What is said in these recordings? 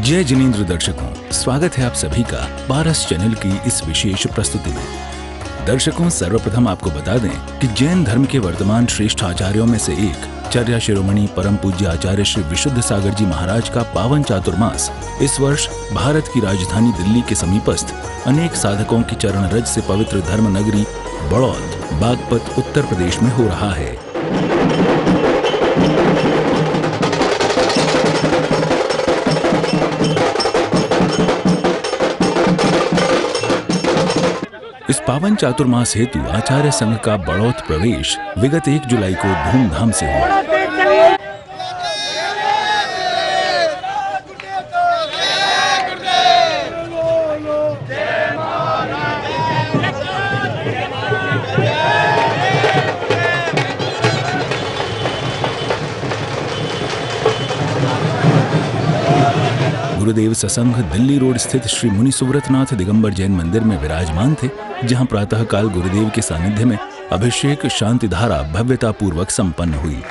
जय जिनेंद्र दर्शकों, स्वागत है आप सभी का पारस चैनल की इस विशेष प्रस्तुति में। दर्शकों, सर्वप्रथम आपको बता दें कि जैन धर्म के वर्तमान श्रेष्ठ आचार्यों में से एक चर्या शिरोमणि परम पूज्य आचार्य श्री विशुद्ध सागर जी महाराज का पावन चातुर्मास इस वर्ष भारत की राजधानी दिल्ली के समीपस्थ अनेक साधकों की चरण रज से पवित्र धर्म नगरी बड़ौद बागपत उत्तर प्रदेश में हो रहा है। इस पावन चातुर्मास हेतु आचार्य संघ का बड़ौद प्रवेश विगत 1 जुलाई को धूमधाम से हुआ। गुरुदेव ससंघ दिल्ली रोड स्थित श्री मुनि सुव्रतनाथ दिगंबर जैन मंदिर में विराजमान थे, जहां प्रातःकाल गुरुदेव के सानिध्य में अभिषेक शांति धारा भव्यता पूर्वक संपन्न हुई।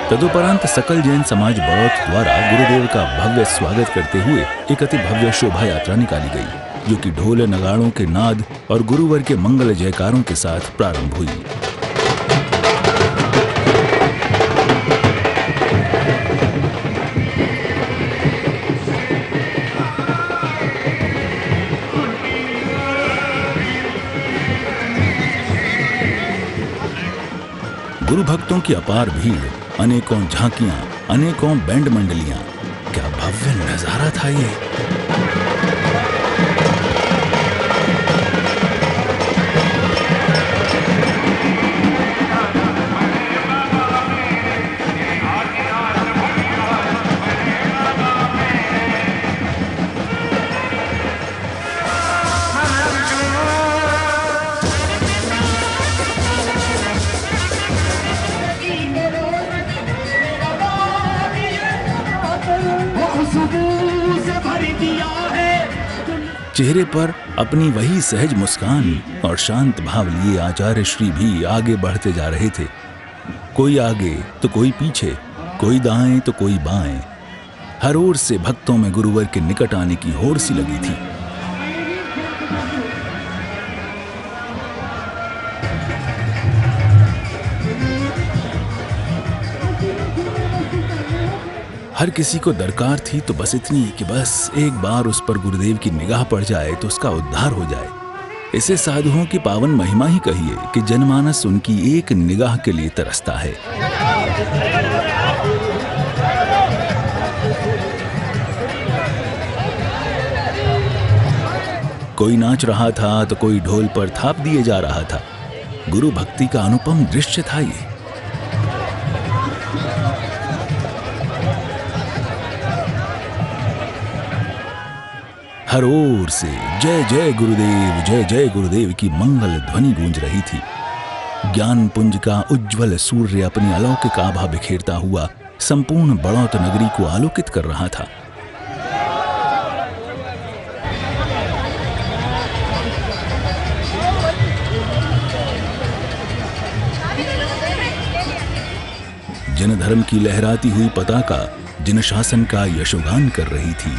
तदुपरांत सकल जैन समाज बड़ौद द्वारा गुरुदेव का भव्य स्वागत करते हुए एक अति भव्य शोभा यात्रा निकाली गई, जो कि ढोल नगाड़ों के नाद और गुरुवर के मंगल जयकारों के साथ प्रारंभ हुई। गुरु भक्तों की अपार भीड़, अनेकों झांकियां, अनेकों बैंड मंडलियां, क्या भव्य नजारा था ये। चेहरे पर अपनी वही सहज मुस्कान और शांत भाव लिए आचार्य श्री भी आगे बढ़ते जा रहे थे। कोई आगे तो कोई पीछे, कोई दाएं तो कोई बाएं। हर ओर से भक्तों में गुरुवर के निकट आने की होड़ सी लगी थी। हर किसी को दरकार थी तो बस इतनी कि बस एक बार उस पर गुरुदेव की निगाह पड़ जाए तो उसका उद्धार हो जाए। इसे साधुओं की पावन महिमा ही कहिए कि जनमानस उनकी एक निगाह के लिए तरसता है। कोई नाच रहा था तो कोई ढोल पर थाप दिए जा रहा था। गुरु भक्ति का अनुपम दृश्य था ये। हर ओर से जय जय गुरुदेव की मंगल ध्वनि गूंज रही थी। ज्ञान पुंज का उज्जवल सूर्य अपनी अलौकिक आभा बिखेरता हुआ संपूर्ण बड़ौद नगरी को आलोकित कर रहा था। जन धर्म की लहराती हुई पताका जन शासन का यशोगान कर रही थी।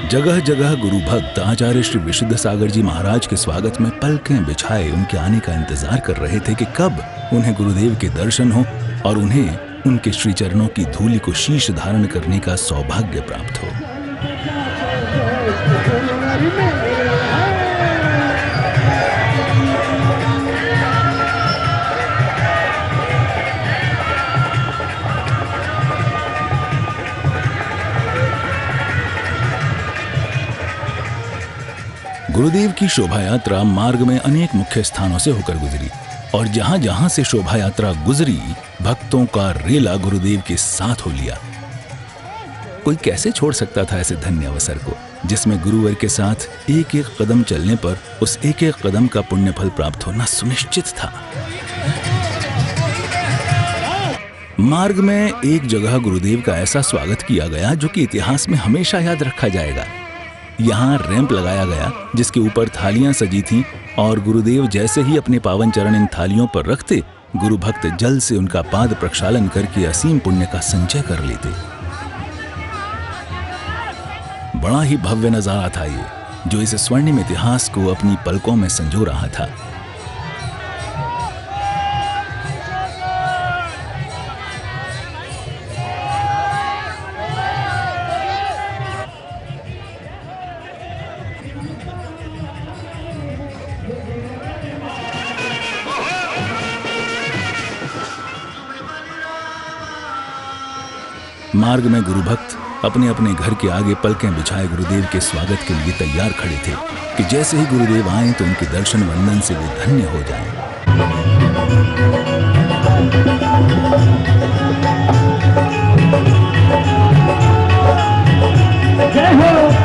जगह जगह गुरु भक्त आचार्य श्री विशुद्ध सागर जी महाराज के स्वागत में पलकें बिछाए उनके आने का इंतजार कर रहे थे कि कब उन्हें गुरुदेव के दर्शन हो और उन्हें उनके श्री चरणों की धूलि को शीश धारण करने का सौभाग्य प्राप्त हो। गुरुदेव की शोभा यात्रा मार्ग में अनेक मुख्य स्थानों से होकर गुजरी और जहां जहां से शोभा यात्रा गुजरी, भक्तों का रेला गुरुदेव के साथ हो लिया। कोई कैसे छोड़ सकता था ऐसे धन्य अवसर को, जिसमें गुरुवर के साथ एक एक कदम चलने पर उस एक एक कदम का पुण्य फल प्राप्त होना सुनिश्चित था। मार्ग में एक जगह गुरुदेव का ऐसा स्वागत किया गया जो कि इतिहास में हमेशा याद रखा जाएगा। यहाँ रैंप लगाया गया जिसके ऊपर थालियां सजी थीं और गुरुदेव जैसे ही अपने पावन चरण इन थालियों पर रखते, गुरु भक्त जल से उनका पाद प्रक्षालन करके असीम पुण्य का संचय कर लेते। बड़ा ही भव्य नजारा था ये, जो इस स्वर्णिम इतिहास को अपनी पलकों में संजो रहा था। मार्ग में गुरु भक्त अपने अपने घर के आगे पलकें बिछाए गुरुदेव के स्वागत के लिए तैयार खड़े थे कि जैसे ही गुरुदेव आए तो उनके दर्शन वंदन से वे धन्य हो जाएं। जय हो।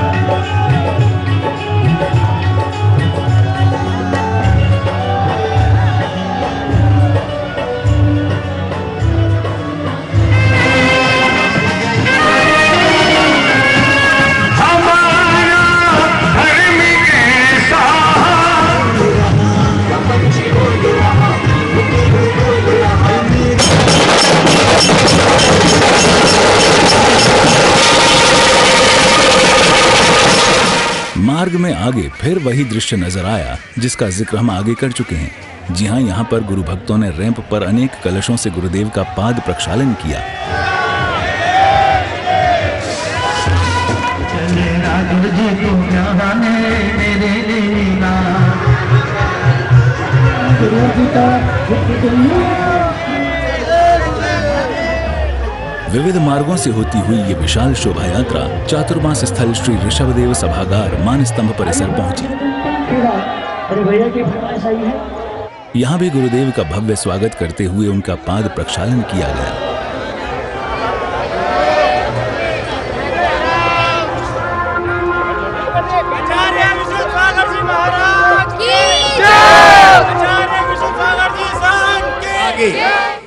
मार्ग में आगे फिर वही दृश्य नजर आया जिसका जिक्र हम आगे कर चुके हैं। जी हाँ, यहाँ पर गुरु भक्तों ने रैंप पर अनेक कलशों से गुरुदेव का पाद प्रक्षालन किया। विविध मार्गों से होती हुई ये विशाल शोभा यात्रा चातुर्मास स्थल श्री ऋषभदेव सभागार मान स्तंभ परिसर पहुंची। यहाँ भी गुरुदेव का भव्य स्वागत करते हुए उनका पाद प्रक्षालन किया गया।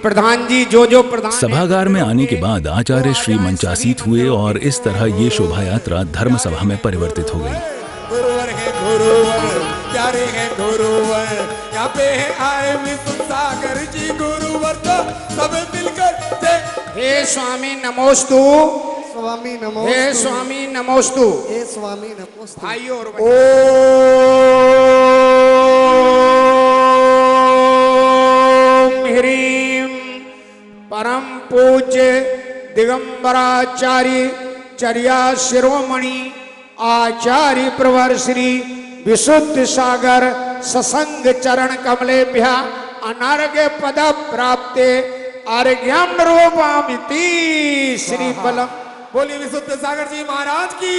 प्रधान जी जो प्रधान सभागार में आने के बाद आचार्य श्री मंचासीत हुए और इस तरह ये शोभा यात्रा धर्म सभा में परिवर्तित हो गई। गुरुवर है गुरुवर, प्यारे है गुरुवर, यहाँ पे है आए विष्णु सागर जी गुरुवर तो सब मिलकर जय। हे स्वामी नमोस्तु, स्वामी नमोस्तु, हे स्वामी नमोस्तु, हे स्वामी नमोस्तु। भाइयों और परम पूज्य दिगंबराचार्य चर्या शिरोमणि आचार्य प्रवर श्री विशुद्ध सागर ससंग चरण कमलेभ्य अनार्घ्य पद प्राप्ते आर्घ्यम रूपामिति श्री बलम। बोलिए विशुद्ध सागर जी महाराज की।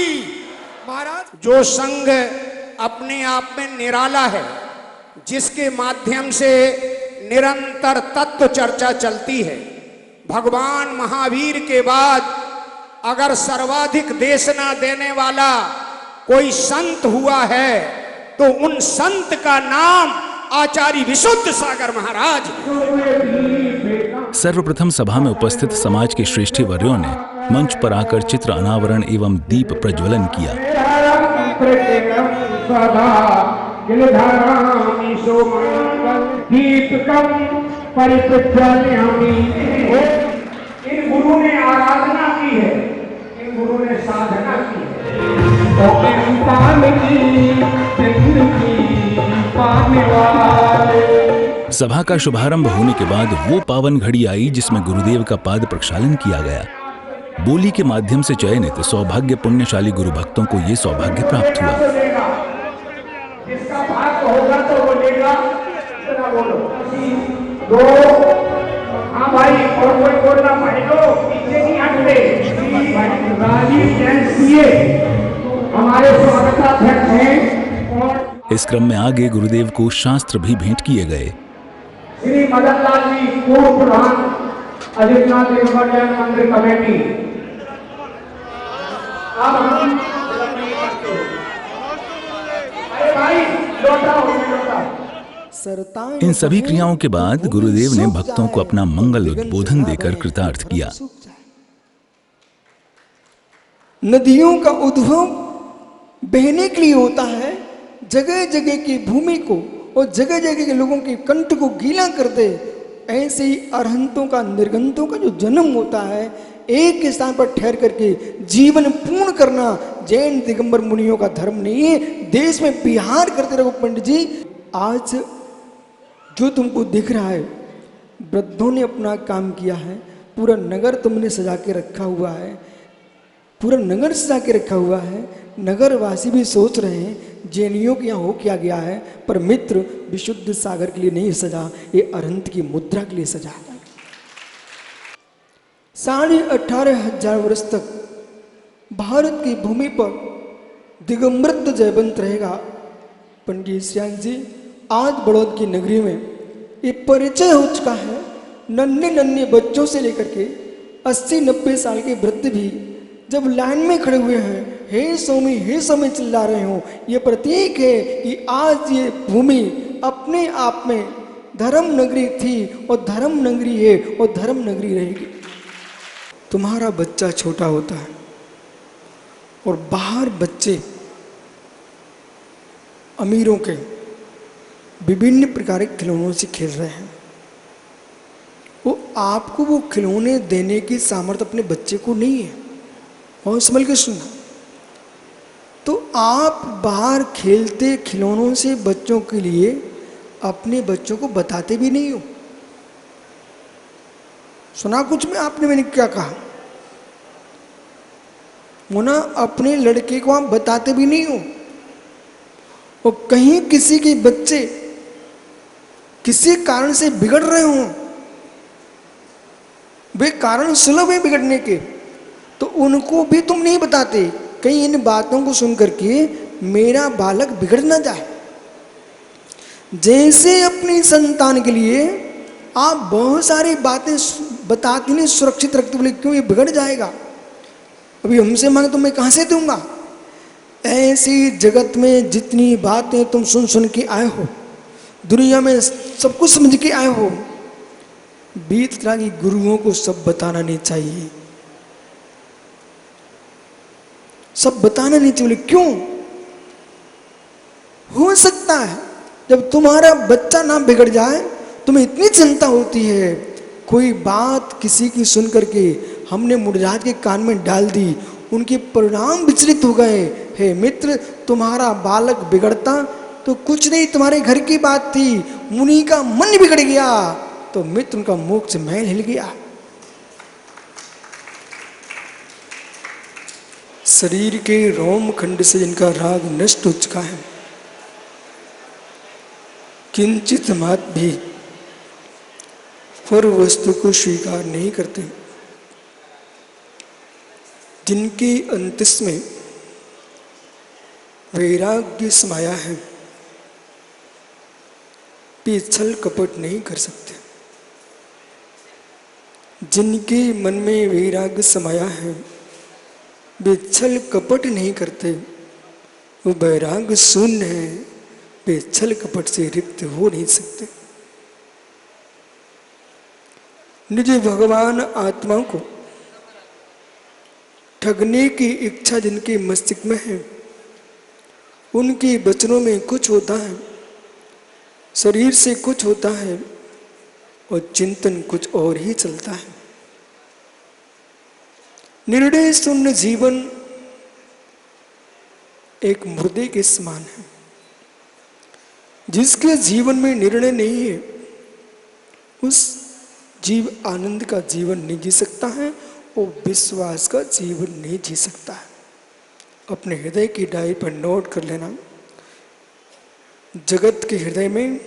महाराज जो संघ अपने आप में निराला है, जिसके माध्यम से निरंतर तत्व चर्चा चलती है, भगवान महावीर के बाद अगर सर्वाधिक देशना देने वाला कोई संत हुआ है तो उन संत का नाम आचार्य विशुद्ध सागर महाराज। सर्वप्रथम सभा में उपस्थित समाज के श्रेष्ठी वर्यों ने मंच पर आकर चित्र अनावरण एवं दीप प्रज्वलन किया। इन गुरु ने आराधना की है, इन गुरु ने साधना की है। सभा का शुभारंभ होने के बाद वो पावन घड़ी आई जिसमें गुरुदेव का पाद प्रक्षालन किया गया। बोली के माध्यम से चयनित सौभाग्य पुण्यशाली गुरु भक्तों को ये सौभाग्य प्राप्त हुआ। जिसका भाग्य होगा तो वो लेगा। इतना बोलो। दो, हाँ भाई, और कोई बोलना भाई लो, पीछे नहीं हटते। राजीव जैन सीए हमारे स्वागताध्यक्ष हैं। और इस क्रम में आगे गुरुदेव को शास्त्र भी भेंट किए गए। श्री मदन लाल जी, पूर्व प्रधान अजितनाथ दिगंबर जैन मंदिर कमेटी। अब हम इन सभी क्रियाओं के बाद गुरुदेव ने भक्तों को अपना मंगल उद्बोधन देकर कृतार्थ किया। नदियों का उद्भव बहने के लिए होता है, जगह जगह की भूमि को और जगह जगह के लोगों के कंठ को गीला कर दे। ऐसे ही अरहंतों का निर्गंतों का जो जन्म होता है, एक स्थान पर ठहर करके जीवन पूर्ण करना जैन दिगंबर मुनियों का धर्म नहीं है। देश में बिहार करते रहो पंडित जी। आज जो तुमको दिख रहा है, वृद्धों ने अपना काम किया है, पूरा नगर तुमने सजा के रखा हुआ है, पूरा नगर सजा के रखा हुआ है। नगरवासी भी सोच रहे हैं जैनियों के यहाँ हो क्या गया है, पर मित्र विशुद्ध सागर के लिए नहीं सजा, ये अरहंत की मुद्रा के लिए सजा है। 18,500 वर्ष तक भारत की भूमि पर दिगंबरत्व जयवंत रहेगा। पंडित श्याम जी, आज बड़ौद की नगरी में ये परिचय हो चुका है। नन्हे नन्हे बच्चों से लेकर के 80-90 साल के वृद्ध भी जब लाइन में खड़े हुए हैं, हे स्वामी चिल्ला रहे हो, ये प्रतीक है कि आज ये भूमि अपने आप में धर्म नगरी थी और धर्म नगरी है और धर्म नगरी रहेगी। तुम्हारा बच्चा छोटा होता है और बाहर बच्चे अमीरों के विभिन्न प्रकार के खिलौनों से खेल रहे हैं। वो आपको वो खिलौने देने की सामर्थ्य अपने बच्चे को नहीं है। और संभल के सुनना, तो आप बाहर खेलते खिलौनों से बच्चों के लिए अपने बच्चों को बताते भी नहीं हो। सुना कुछ में आपने, मैंने क्या कहा? मुना, अपने लड़के को आप बताते भी नहीं हो। और कहीं किसी के बच्चे किसी कारण से बिगड़ रहे हो, वे कारण सुलभ है बिगड़ने के, तो उनको भी तुम नहीं बताते। कहीं इन बातों को सुन करके मेरा बालक बिगड़ ना जाए। जैसे अपनी संतान के लिए आप बहुत सारी बातें बताते नहीं, सुरक्षित रखते, बोले क्यों ये बिगड़ जाएगा, अभी हमसे मांगे तो मैं कहां से दूंगा। ऐसी जगत में जितनी बातें तुम सुन सुन के आए हो, दुनिया में सब कुछ समझ के आए हो, बीत तरह की गुरुओं को सब बताना नहीं चाहिए, सब बताना नहीं चाहिए। क्यों? हो सकता है जब तुम्हारा बच्चा ना बिगड़ जाए, तुम्हें इतनी चिंता होती है, कोई बात किसी की सुन करके हमने मुर्जात के कान में डाल दी, उनके परिणाम विचलित हो गए। हे मित्र, तुम्हारा बालक बिगड़ता तो कुछ नहीं, तुम्हारे घर की बात थी, मुनि का मन बिगड़ गया तो मित्र उनका मोक्ष महल हिल गया। शरीर के रोम खंड से जिनका राग नष्ट हो चुका है, किंचित मात भी पर वस्तु को स्वीकार नहीं करते, जिनके अंतस में वैराग्य समाया है, वे छल कपट नहीं कर सकते। जिनके मन में वैराग्य समाया है, वे छल कपट नहीं करते, वो वैराग्य शून्य है, वे छल कपट से रिक्त हो नहीं सकते। निज भगवान आत्मा को ठगने की इच्छा जिनके मस्तिष्क में है, उनके वचनों में कुछ होता है, शरीर से कुछ होता है और चिंतन कुछ और ही चलता है। निर्णय शून्य जीवन एक मुर्दे के समान है। जिसके जीवन में निर्णय नहीं है, उस जीव आनंद का जीवन नहीं जी सकता है, वो विश्वास का जीवन नहीं जी सकता है। अपने हृदय की डायरी पर नोट कर लेना, जगत के हृदय में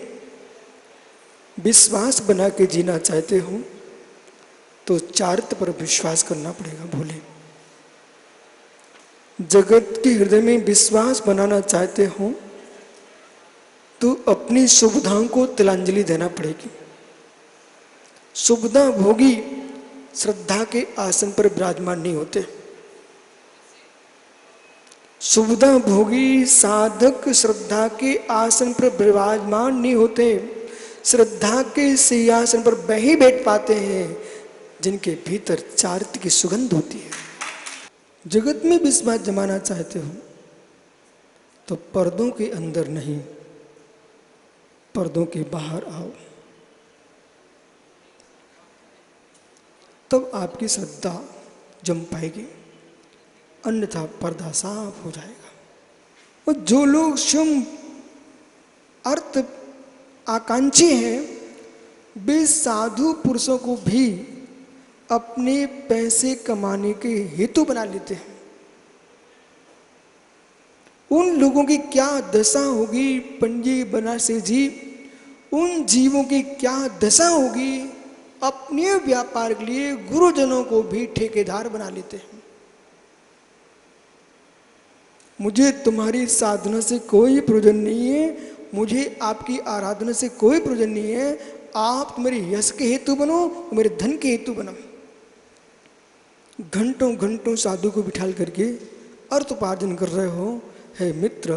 विश्वास बना के जीना चाहते हो तो चारित्र पर विश्वास करना पड़ेगा। बोले, जगत के हृदय में विश्वास बनाना चाहते हो तो अपनी सुविधाओं को तिलांजलि देना पड़ेगी। सुविधा भोगी श्रद्धा के आसन पर विराजमान नहीं होते। सुविधा भोगी साधक श्रद्धा के आसन पर विराजमान नहीं होते। श्रद्धा के सिंहासन पर वही बैठ पाते हैं जिनके भीतर चारित्र की सुगंध होती है। जगत में विश्वास जमाना चाहते हो तो पर्दों के अंदर नहीं, पर्दों के बाहर आओ, तब आपकी श्रद्धा जम पाएगी, अन्यथा पर्दा साफ हो जाएगा। और जो लोग शुभ अर्थ आकांक्षी हैं, वे साधु पुरुषों को भी अपने पैसे कमाने के हेतु बना लेते हैं। उन लोगों की क्या दशा होगी पंजी बनारसी जी, उन जीवों की क्या दशा होगी, अपने व्यापार के लिए गुरुजनों को भी ठेकेदार बना लेते हैं। मुझे तुम्हारी साधना से कोई प्रयोजन नहीं है, मुझे आपकी आराधना से कोई प्रयोजन नहीं है, आप मेरे यश के हेतु बनो, मेरे धन के हेतु बनो। घंटों घंटों साधु को बिठाल करके अर्थ उपार्जन कर रहे हो। है मित्र,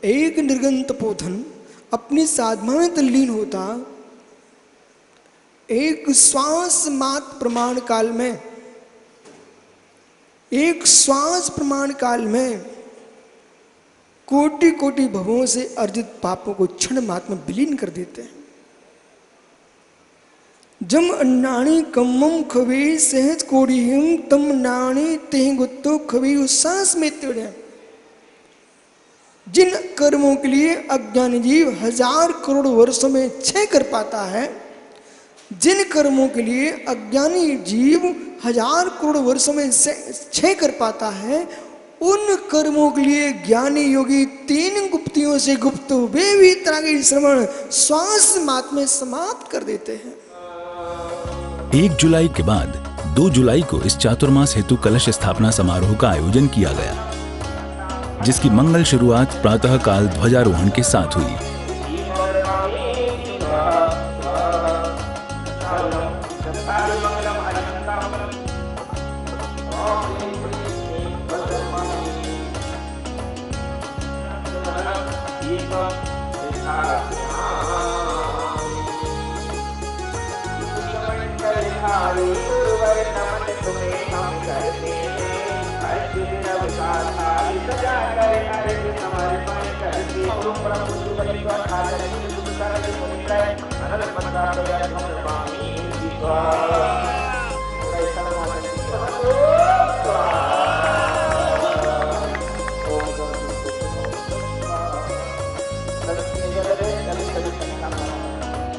एक निर्गन तपोधन अपनी साधना में तल्लीन होता, एक श्वास मात्र प्रमाण काल में, एक श्वास प्रमाण काल में कोटि कोटि भवों से अर्जित पापों को क्षण मात्र में विलीन कर देते हैं। जम अन्नाणी कम्मम खवे सहज कोड़िहिम तम नाणी तेह गुत्तो खवे उसास में तिड़े। जिन कर्मों के लिए अज्ञानी जीव 1000 करोड़ वर्षों में क्षय कर पाता है, जिन कर्मों के लिए अज्ञानी जीव 1000 करोड़ वर्षों में क्षय कर पाता है, उन कर्मों के लिए ज्ञानी योगी 3 गुप्तियों से गुप्त वे भी तरह के श्रवण श्वास मात्र में समाप्त कर देते हैं। 1 जुलाई के बाद 2 जुलाई को इस चातुर्मास हेतु कलश स्थापना समारोह का आयोजन किया गया, जिसकी मंगल शुरुआत प्रातः काल ध्वजारोहण के साथ हुई।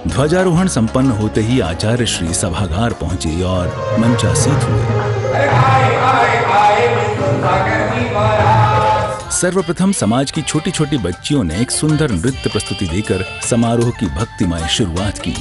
ध्वजारोहण संपन्न होते ही आचार्य श्री सभागार पहुंचे और मंचासीत हुए। सर्वप्रथम समाज की छोटी छोटी बच्चियों ने एक सुंदर नृत्य प्रस्तुति देकर समारोह की भक्तिमय शुरुआत की।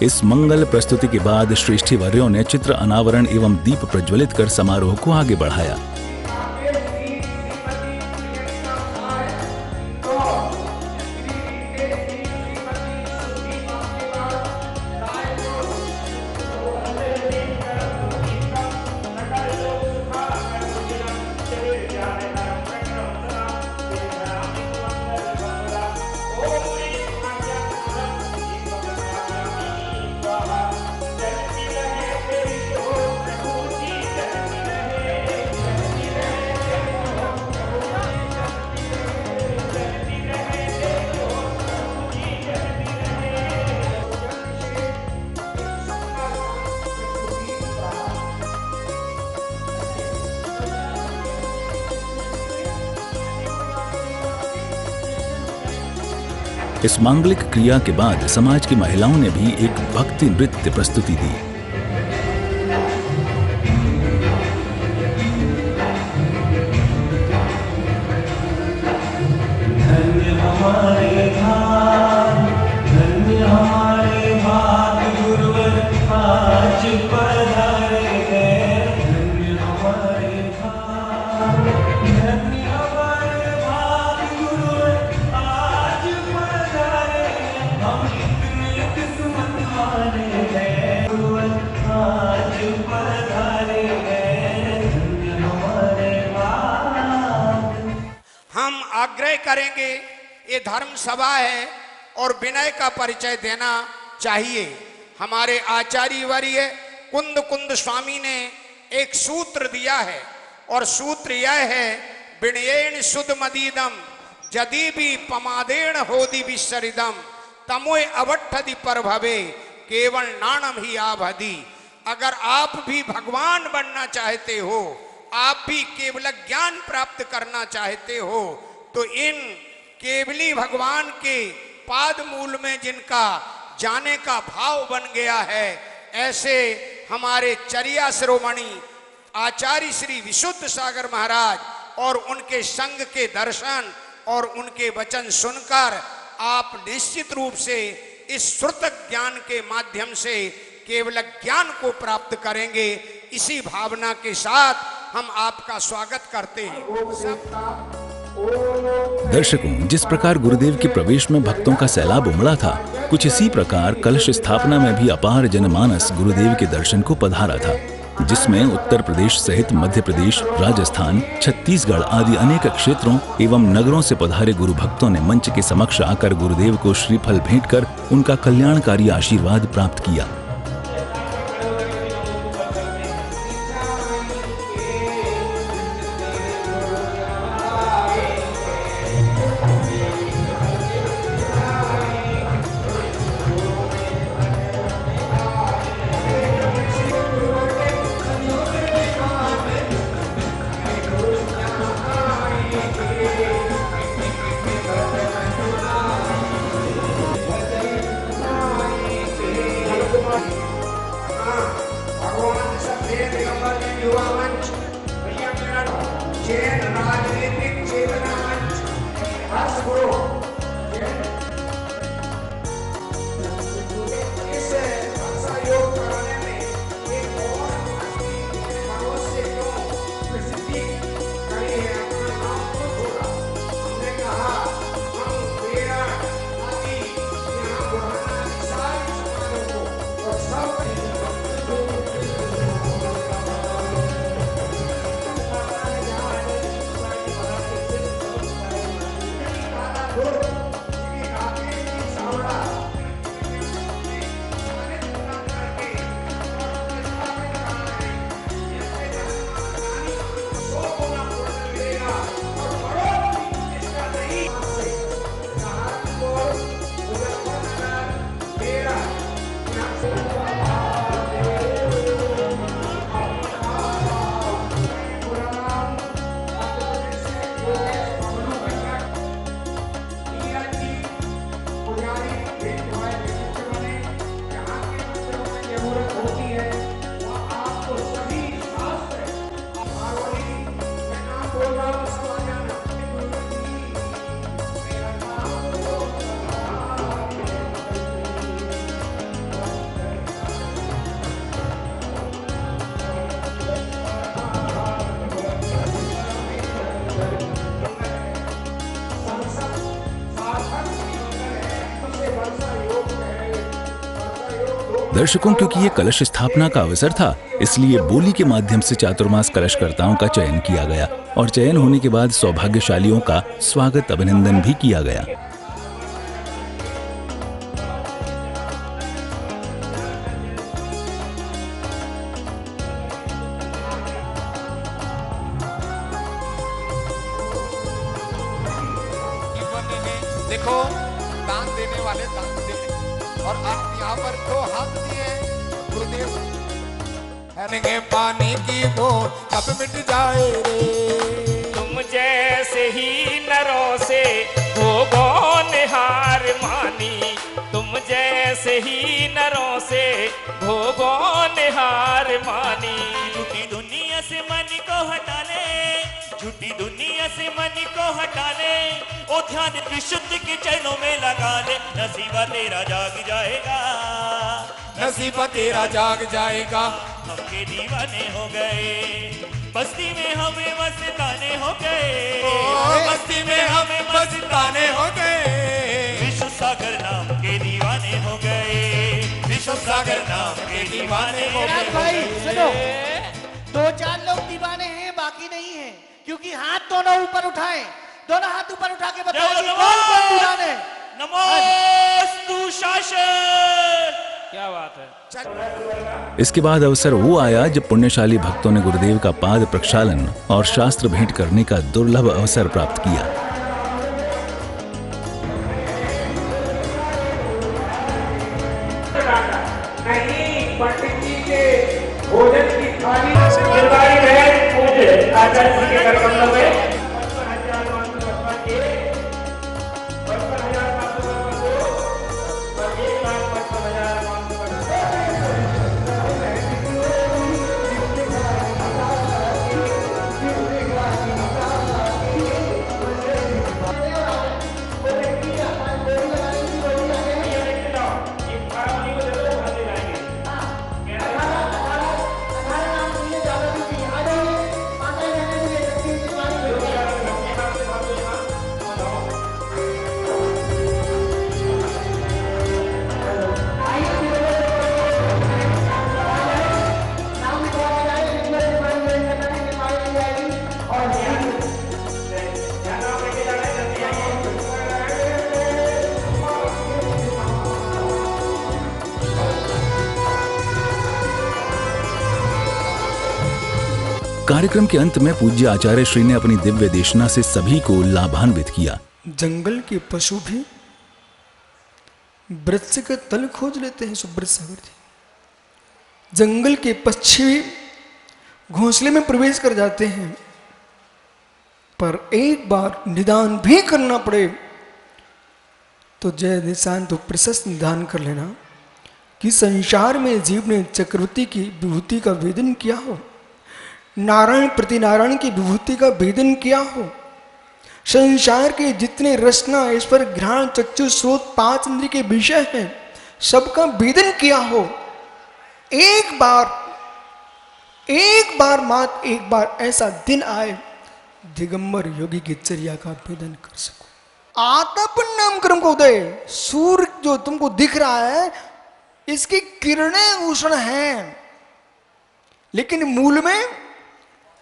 इस मंगल प्रस्तुति के बाद श्रेष्ठी वर्यों ने चित्र अनावरण एवं दीप प्रज्वलित कर समारोह को आगे बढ़ाया। इस मांगलिक क्रिया के बाद समाज की महिलाओं ने भी एक भक्ति नृत्य प्रस्तुति दी। आग्रह करेंगे, ये धर्म सभा है और विनय का परिचय देना चाहिए। हमारे आचार्य वर्य कुंद कुंद स्वामी ने एक सूत्र दिया है और सूत्र यह है, विनयेन सुध मदीदम यदि भी पमादेण होदि विसरिदम तमोय अवट्ठदि पर भवे केवल नाणम ही आभदी। अगर आप भी भगवान बनना चाहते हो, आप भी केवल ज्ञान प्राप्त करना चाहते हो, तो इन केवली भगवान के पाद मूल में जिनका जाने का भाव बन गया है, ऐसे हमारे चर्या शिरोमणि आचार्य श्री विशुद्ध सागर महाराज और उनके संग के दर्शन और उनके वचन सुनकर आप निश्चित रूप से इस श्रुत ज्ञान के माध्यम से केवल ज्ञान को प्राप्त करेंगे। इसी भावना के साथ हम आपका स्वागत करते हैं। दर्शकों, जिस प्रकार गुरुदेव के प्रवेश में भक्तों का सैलाब उमड़ा था, कुछ इसी प्रकार कलश स्थापना में भी अपार जनमानस गुरुदेव के दर्शन को पधारा था, जिसमें उत्तर प्रदेश सहित मध्य प्रदेश, राजस्थान, छत्तीसगढ़ आदि अनेक क्षेत्रों एवं नगरों से पधारे गुरु भक्तों ने मंच के समक्ष आकर गुरुदेव को श्रीफल भेंट कर उनका कल्याणकारी आशीर्वाद प्राप्त किया। दर्शकों, क्योंकि ये कलश स्थापना का अवसर था, इसलिए बोली के माध्यम से चातुर्मास कलशकर्ताओं का चयन किया गया और चयन होने के बाद सौभाग्यशालियों का स्वागत अभिनंदन भी किया गया। देखो, दान देने वाले दान देने, और आप यहाँ पर 2 हाथ दिए गुरुदेव। पानी की बोल कब मिट जाए रे, तुम जैसे ही नरों से भोगों ने हार मानी, तुम जैसे ही नरों से भोगों ने हार मानी। झूठी दुनिया से मन को हटा ले, झूठी दुनिया से मन को हटा ले, ओ ध्यान विशुद्ध के चरणों में लगा ले। नसीबा तेरा जाग जाएगा, नसीबा तेरा जाग जाएगा। हमके दीवाने हो गए, बस्ती में हमें मस्ताने हो गए, बस्ती में हमें मस्ताने हो गए। विश्व सागर नाम के दीवाने हो गए, विश्व सागर नाम के दीवाने हो मेरा गए। भाई सुनो, 2-4 लोग दीवाने हैं, बाकी नहीं हैं, क्योंकि हाथ दोनों ऊपर उठाएं, दोनों हाथ ऊपर उठा के बताओ कि कौन कौन दीवाने। नमोस्तु शासन। क्या बात है। इसके बाद अवसर वो आया जब पुण्यशाली भक्तों ने गुरुदेव का पाद प्रक्षालन और शास्त्र भेंट करने का दुर्लभ अवसर प्राप्त किया। नहीं, पंडित जी के भोजन की थाली सरकारी भेंट पूजे आचार्य जी के करकमलों में कार्यक्रम के अंत में पूज्य आचार्य श्री ने अपनी दिव्य देशना से सभी को लाभान्वित किया। जंगल के पशु भी वृक्ष का तल खोज लेते हैं। सुब्रत सागर जी, जंगल के पक्षी घोंसले में प्रवेश कर जाते हैं, पर एक बार निदान भी करना पड़े तो जय निशान तो प्रशस्त निदान कर लेना कि संसार में जीव ने चक्रवर्ती की विभूति का वेदन किया हो, नारायण प्रति नारायण की विभूति का वेदन किया हो, संसार के जितने रचना ईश्वर घ्राण चक्षु स्रोत 5 इंद्रिय के विषय हैं सबका वेदन किया हो। एक बार मात्र एक बार ऐसा दिन आए दिगंबर योगी की चर्या का वेदन कर सको। आतापन नाम कर्म को उदय, सूर्य जो तुमको दिख रहा है इसकी किरणें उष्ण हैं लेकिन मूल में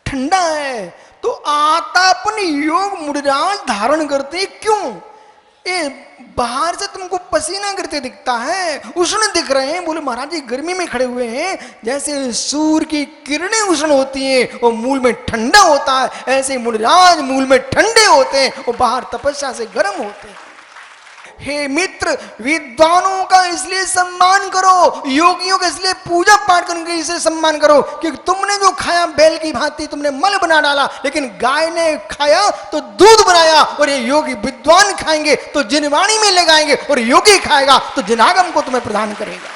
ठंडा है, तो आतापन योग मुड़राज धारण करते क्यों? ये बाहर से तुमको पसीना गिरते दिखता है, उष्ण दिख रहे हैं। बोले महाराज जी गर्मी में खड़े हुए हैं, जैसे सूर्य की किरणें उष्ण होती हैं और मूल में ठंडा होता है, ऐसे मुड़राज मूल में ठंडे होते हैं और बाहर तपस्या से गर्म होते हैं। हे मित्र, विद्वानों का इसलिए सम्मान करो, योगियों का इसलिए पूजा पाठ करके इसलिए सम्मान करो कि तुमने जो खाया बैल की भांति तुमने मल बना डाला, लेकिन गाय ने खाया तो दूध बनाया, और ये योगी विद्वान खाएंगे तो जिनवाणी में लगाएंगे और योगी खाएगा तो जिनागम को तुम्हें प्रदान करेगा।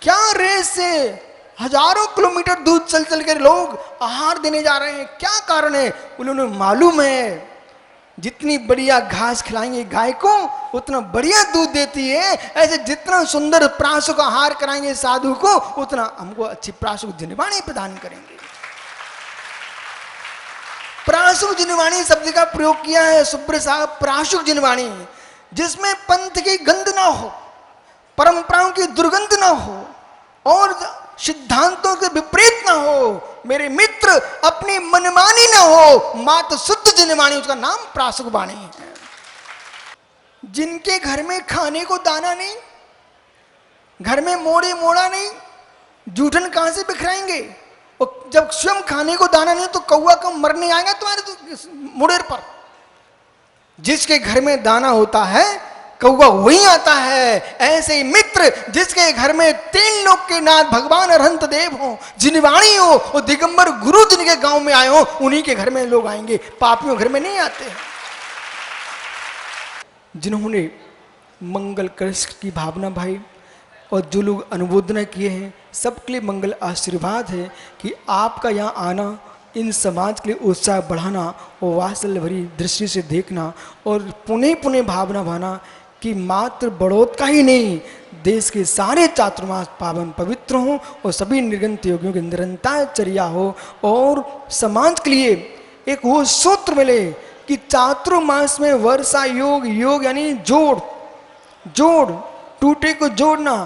क्या रेस से हजारों किलोमीटर दूर चल चल कर लोग आहार देने जा रहे हैं, क्या कारण है? उन्होंने मालूम है जितनी बढ़िया घास खिलाएंगे गाय को उतना बढ़िया दूध देती है, ऐसे जितना सुंदर प्राशुक आहार कराएंगे साधु को उतना हमको अच्छी प्राशुक जिनवाणी प्रदान करेंगे। प्राशुक जिनवाणी शब्द का प्रयोग किया है सुब्रत साहब, प्राशुक जिनवाणी जिसमें पंथ की गंध ना हो, परंपराओं की दुर्गंध ना हो और सिद्धांतों के विपरीत ना हो, मेरे मित्र अपनी मनमानी ना हो, मात्र शुद्ध जिनवाणी, उसका नाम प्राशुक वाणी है। जिनके घर में खाने को दाना नहीं, घर में मोड़े मोड़ा नहीं, जूठन कहां से बिखराएंगे? और जब स्वयं खाने को दाना नहीं तो कौवा कब मरने आएगा तुम्हारे मुड़ेर पर। जिसके घर में दाना होता है कौवा वही आता है। ऐसे ही मित्र जिसके घर में 3 लोक के नाथ भगवान अरहंत देव हो, जिनवाणी हो और दिगंबर गुरु जिनके गांव में आए हो, उन्हीं के घर में लोग आएंगे, पापियों घर में नहीं आते। जिन्होंने मंगल कलश की भावना भाई और जो लोग अनुमोदना किए हैं, सबके लिए मंगल आशीर्वाद है कि आपका यहाँ आना इन समाज के लिए उत्साह बढ़ाना और वात्सल्य भरी दृष्टि से देखना और पुनः पुनः भावना भाना कि मात्र बड़ौत का ही नहीं, देश के सारे चातुर्मास पावन पवित्र हों और सभी निर्गंत योगियों की निरंतर चर्या हो और समाज के लिए एक वो सूत्र मिले कि चातुर्मास में वर्षा योग, योग यानी जोड़, जोड़ टूटे को जोड़ना,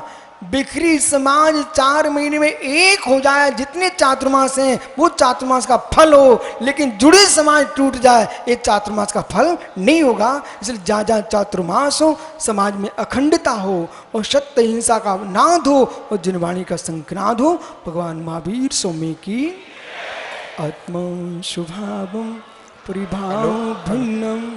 बिखरी समाज 4 महीने में एक हो जाए, जितने चातुर्मास हैं वो चातुर्मास का फल हो, लेकिन जुड़े समाज टूट जाए ये चातुर्मास का फल नहीं होगा। इसलिए जहाँ जहाँ चातुर्मास हो समाज में अखंडता हो और सत्य हिंसा का नाद हो और जिनवाणी का संकनाद हो। भगवान महावीर स्वामी की आत्मा शुभावम परिभाव भिन्नम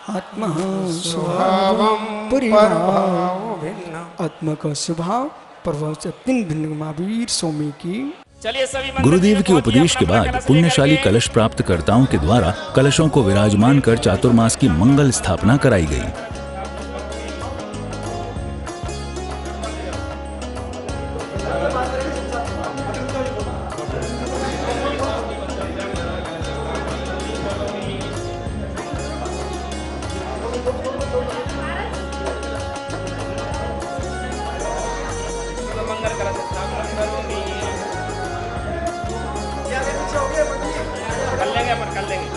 आत्मा स्वभावम परिभाव भिन्न, आत्मा का स्वभाव प्रभाव से अत्यंत भिन्न महावीर स्वामी की। चलिए सभी गुरुदेव के उपदेश के बाद पुण्यशाली कलश प्राप्तकर्ताओं के द्वारा कलशों को विराजमान कर चातुर्मास की मंगल स्थापना कराई गई। कर लेंगे।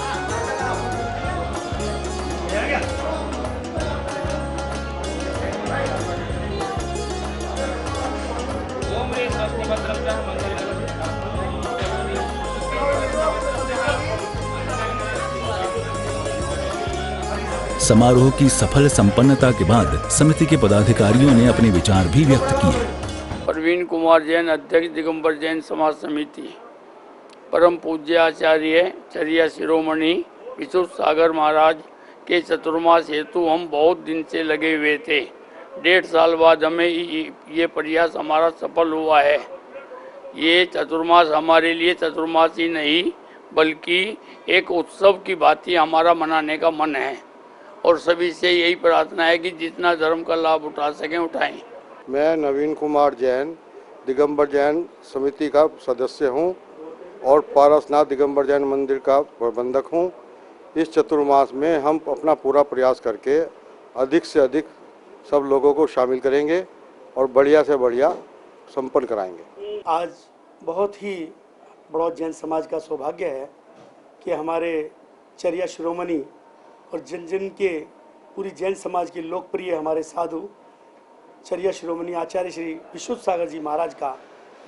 समारोह की सफल संपन्नता के बाद समिति के पदाधिकारियों ने अपने विचार भी व्यक्त किए। प्रवीण कुमार जैन, अध्यक्ष दिगंबर जैन समाज समिति। परम पूज्य आचार्य चर्या शिरोमणि विशुद्ध सागर महाराज के चतुर्मास हेतु हम बहुत दिन से लगे हुए थे। 1.5 साल बाद हमें ये प्रयास हमारा सफल हुआ है। ये चतुर्मास हमारे लिए चतुर्मास ही नहीं बल्कि एक उत्सव की भांति हमारा मनाने का मन है और सभी से यही प्रार्थना है कि जितना धर्म का लाभ उठा सकें उठाएं। मैं नवीन कुमार जैन दिगंबर जैन समिति का सदस्य हूं और पारसनाथ दिगंबर जैन मंदिर का प्रबंधक हूं। इस चतुर्मास में हम अपना पूरा प्रयास करके अधिक से अधिक सब लोगों को शामिल करेंगे और बढ़िया से बढ़िया संपन्न कराएंगे। आज बहुत ही बड़ा जैन समाज का सौभाग्य है कि हमारे चर्या शिरोमणि और जिन जिन के पूरी जैन समाज के लोकप्रिय हमारे साधु चर्या शिरोमणि आचार्य श्री विशुद्ध सागर जी महाराज का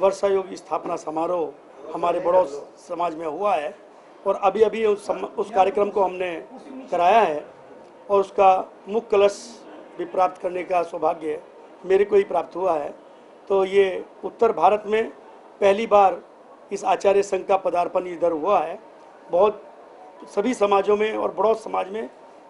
वर्षा योग स्थापना समारोह हमारे बड़ो समाज में हुआ है और अभी अभी उस कार्यक्रम को हमने कराया है और उसका मुख्य कलश भी प्राप्त करने का सौभाग्य मेरे को ही प्राप्त हुआ है। तो ये उत्तर भारत में पहली बार इस आचार्य संघ का पदार्पण इधर हुआ है। बहुत सभी समाजों में और बड़ौत समाज में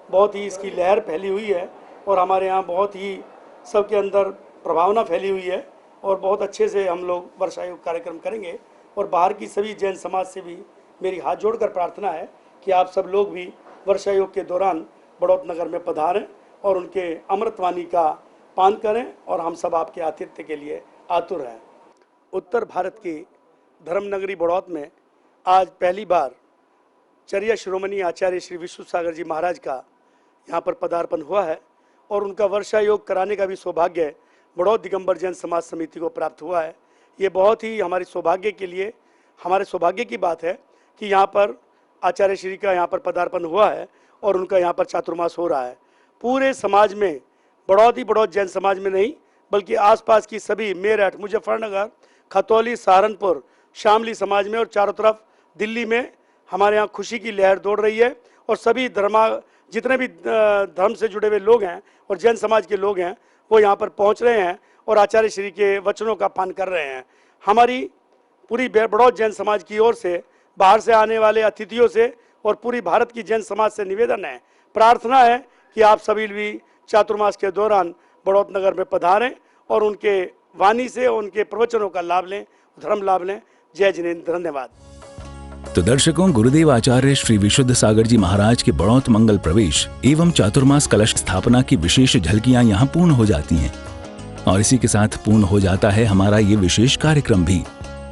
बहुत ही इसकी लहर फैली हुई है और हमारे यहाँ बहुत ही सबके अंदर प्रभावना फैली हुई है और बहुत अच्छे से हम लोग वर्षा योग कार्यक्रम करेंगे। और बाहर की सभी जैन समाज से भी मेरी हाथ जोड़कर प्रार्थना है कि आप सब लोग भी वर्षा योग के दौरान बड़ौत नगर में पधारें और उनके अमृतवाणी का पान करें और हम सब आपके आतिथ्य के लिए आतुर हैं। उत्तर भारत की धर्मनगरी बड़ौत में आज पहली बार चर्या शिरोमणि आचार्य श्री विशुद्ध सागर जी महाराज का यहाँ पर पदार्पण हुआ है और उनका वर्षा योग कराने का भी सौभाग्य बड़ौत दिगंबर जैन समाज समिति को प्राप्त हुआ है। ये बहुत ही हमारे सौभाग्य के लिए हमारे सौभाग्य की बात है कि यहाँ पर आचार्य श्री का यहाँ पर पदार्पण हुआ है और उनका यहाँ पर चातुर्मास हो रहा है। पूरे समाज में बड़ौत ही बड़ौत जैन समाज में नहीं बल्कि आसपास की सभी मेरठ, मुजफ्फरनगर, खतौली, सहारनपुर, शामली समाज में और चारों तरफ दिल्ली में हमारे यहाँ खुशी की लहर दौड़ रही है और सभी जितने भी धर्म से जुड़े हुए लोग हैं और जैन समाज के लोग हैं वो यहाँ पर पहुँच रहे हैं और आचार्य श्री के वचनों का पान कर रहे हैं। हमारी पूरी बड़ौत जैन समाज की ओर से बाहर से आने वाले अतिथियों से और पूरी भारत की जैन समाज से निवेदन है, प्रार्थना है कि आप सभी भी चातुर्मास के दौरान बड़ौत नगर में पधारें और उनके वाणी से उनके प्रवचनों का लाभ लें, धर्म लाभ लें। जय जिनेंद्र, धन्यवाद। तो दर्शकों, गुरुदेव आचार्य श्री विशुद्ध सागर जी महाराज के बड़ौत मंगल प्रवेश एवं चातुर्मास कलश स्थापना की विशेष झलकियां यहाँ पूर्ण हो जाती हैं और इसी के साथ पूर्ण हो जाता है हमारा ये विशेष कार्यक्रम भी।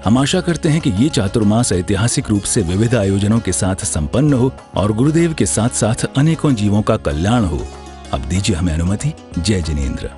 हम आशा करते हैं कि ये चातुर्मास ऐतिहासिक रूप से विविध आयोजनों के साथ संपन्न हो और गुरुदेव के साथ साथ अनेकों जीवों का कल्याण हो। अब दीजिए हमें अनुमति। जय जिनेंद्र।